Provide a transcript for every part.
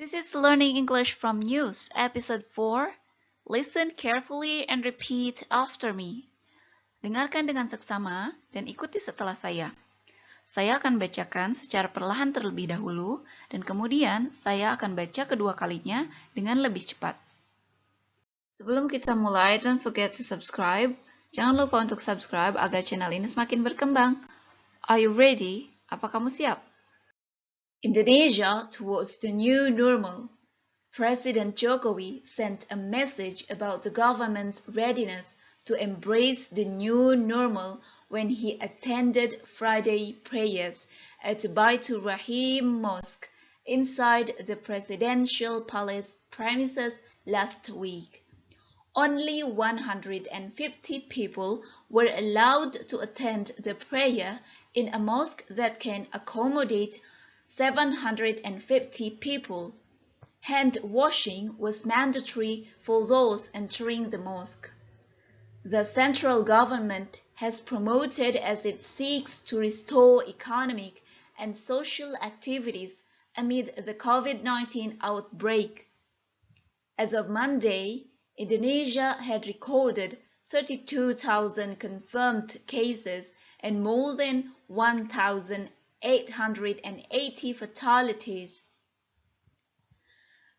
This is Learning English from News, Episode 4. Listen carefully and repeat after me. Dengarkan dengan seksama dan ikuti setelah saya. Saya akan bacakan secara perlahan terlebih dahulu, dan kemudian saya akan baca kedua kalinya dengan lebih cepat. Sebelum kita mulai, don't forget to subscribe. Jangan lupa untuk subscribe agar channel ini semakin berkembang. Are you ready? Apa kamu siap? Indonesia towards the new normal. President Jokowi sent a message about the government's readiness to embrace the new normal when he attended Friday prayers at Baitur Rahim Mosque inside the presidential palace premises last week. Only 150 people were allowed to attend the prayer in a mosque that can accommodate 750 people. Hand washing was mandatory for those entering the mosque. The central government has promoted as it seeks to restore economic and social activities amid the COVID-19 outbreak. As of Monday, Indonesia had recorded 32,000 confirmed cases and more than 1,880 fatalities.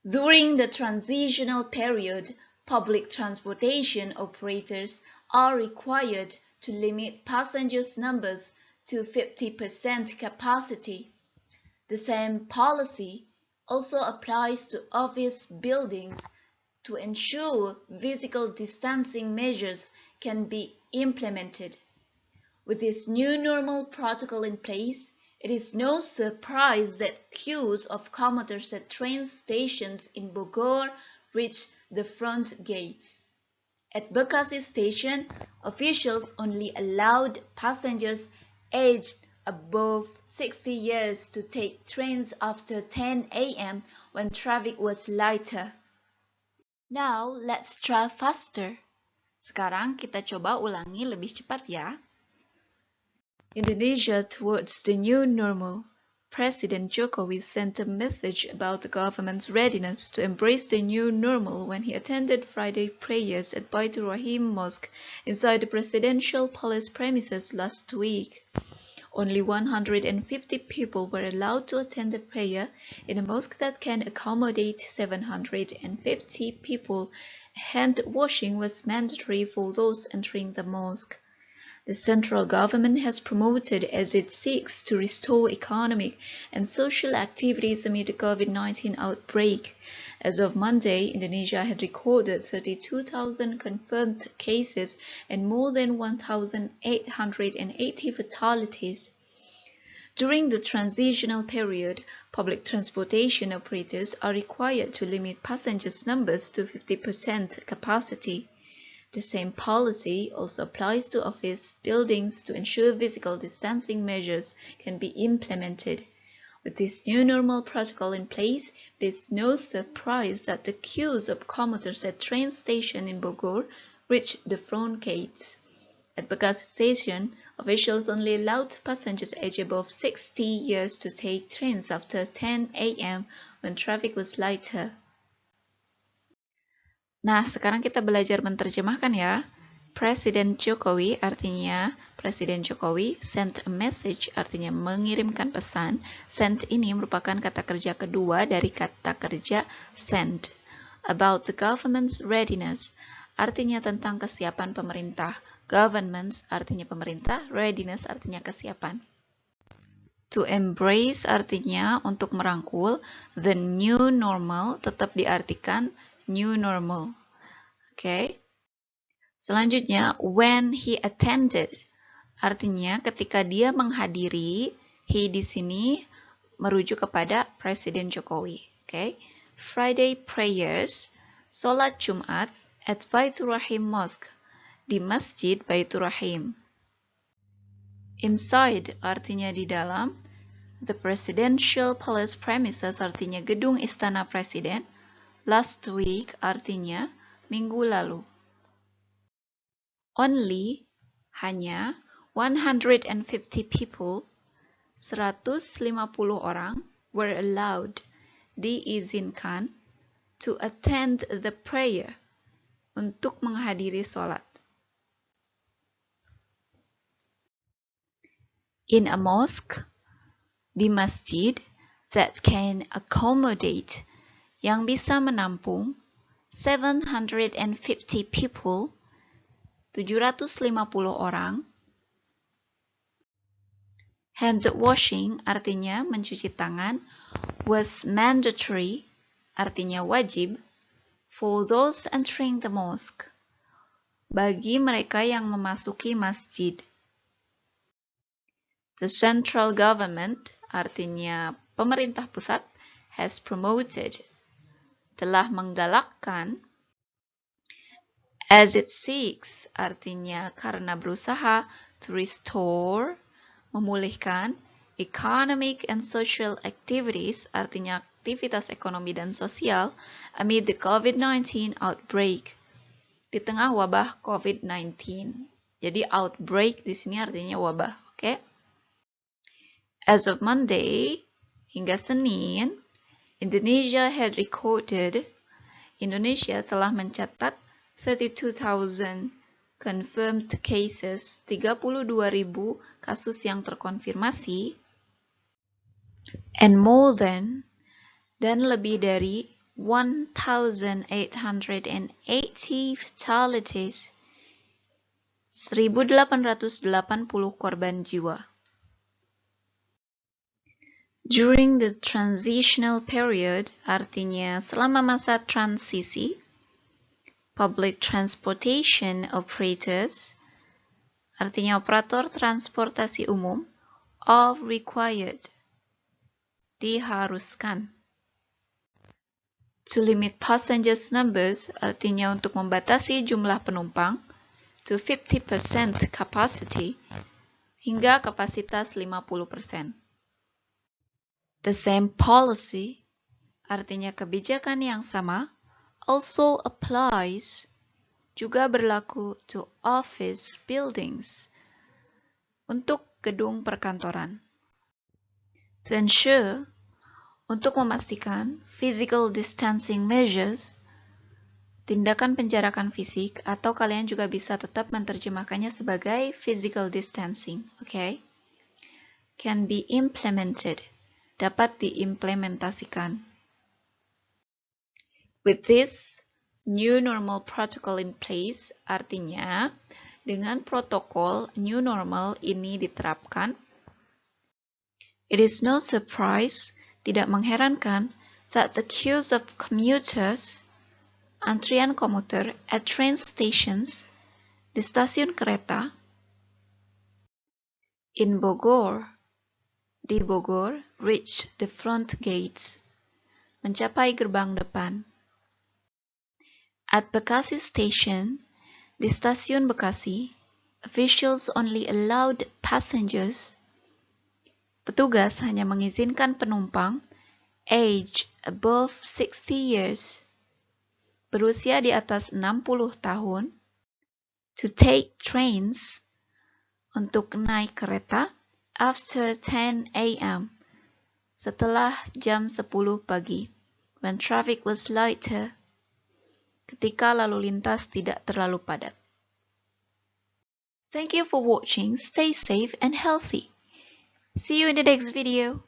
During the transitional period, public transportation operators are required to limit passengers' numbers to 50% capacity. The same policy also applies to office buildings to ensure physical distancing measures can be implemented. With this new normal protocol in place, it is no surprise that queues of commuters at train stations in Bogor reached the front gates. At Bekasi Station, officials only allowed passengers aged above 60 years to take trains after 10 a.m. when traffic was lighter. Now, let's try faster. Sekarang kita coba ulangi lebih cepat ya. Indonesia towards the new normal. President Jokowi sent a message about the government's readiness to embrace the new normal when he attended Friday prayers at Baitur Rahim Mosque inside the presidential palace premises last week. Only 150 people were allowed to attend the prayer in a mosque that can accommodate 750 people. Hand washing was mandatory for those entering the mosque. The central government has promoted as it seeks to restore economic and social activities amid the COVID-19 outbreak. As of Monday, Indonesia had recorded 32,000 confirmed cases and more than 1,880 fatalities. During the transitional period, public transportation operators are required to limit passengers' numbers to 50% capacity. The same policy also applies to office buildings to ensure physical distancing measures can be implemented. With this new normal protocol in place, it is no surprise that the queues of commuters at train station in Bogor reached the front gates. At Bekasi Station, officials only allowed passengers aged above 60 years to take trains after 10 a.m. when traffic was lighter. Nah, sekarang kita belajar menerjemahkan ya. Presiden Jokowi artinya Presiden Jokowi, sent a message artinya mengirimkan pesan. Sent ini merupakan kata kerja kedua dari kata kerja send. About the government's readiness artinya tentang kesiapan pemerintah. Governments artinya pemerintah, readiness artinya kesiapan. To embrace artinya untuk merangkul. The new normal tetap diartikan new normal. Oke. Selanjutnya, when he attended artinya ketika dia menghadiri. He di sini merujuk kepada Presiden Jokowi. Oke. Friday prayers, salat Jumat at Baitur Rahim Mosque, di Masjid Baitur Rahim. Inside artinya di dalam. The presidential palace premises artinya gedung istana presiden. Last week artinya minggu lalu. Only, hanya, 150 people, 150 orang, were allowed, diizinkan to attend the prayer, untuk menghadiri sholat. In a mosque, di masjid that can accommodate, yang bisa menampung 750 people, 750 orang. Hand washing artinya mencuci tangan, was mandatory artinya wajib, for those entering the mosque, bagi mereka yang memasuki masjid. The central government artinya pemerintah pusat has promoted, telah menggalakkan, as it seeks artinya karena berusaha, to restore memulihkan, economic and social activities artinya aktivitas ekonomi dan sosial amid the COVID-19 outbreak, di tengah wabah COVID-19. Jadi outbreak di sini artinya wabah, oke? As of Monday, hingga Senin, Indonesia telah mencatat 32,000 confirmed cases, 32.000 kasus yang terkonfirmasi, and more than, dan lebih dari 1,880 fatalities, 1.880 korban jiwa. During the transitional period, artinya selama masa transisi, public transportation operators, artinya operator transportasi umum, are required, diharuskan. To limit passengers numbers, artinya untuk membatasi jumlah penumpang, to 50% capacity, hingga kapasitas 50%. The same policy, artinya kebijakan yang sama, also applies, juga berlaku to office buildings, untuk gedung perkantoran. To ensure, untuk memastikan physical distancing measures, tindakan penjarakan fisik, atau kalian juga bisa tetap menerjemahkannya sebagai physical distancing, okay? Can be implemented, dapat diimplementasikan. With this new normal protocol in place, artinya dengan protokol new normal ini diterapkan, it is no surprise, tidak mengherankan, that the queues of commuters, antrian komuter at train stations, di stasiun kereta, in Bogor, di Bogor, reach the front gates, mencapai gerbang depan. At Bekasi Station, di stasiun Bekasi, officials only allowed passengers, petugas hanya mengizinkan penumpang, age above 60 years, berusia di atas 60 tahun, to take trains, untuk naik kereta, after 10 a.m., setelah jam 10 pagi, when traffic was lighter, ketika lalu lintas tidak terlalu padat. Thank you for watching. Stay safe and healthy. See you in the next video.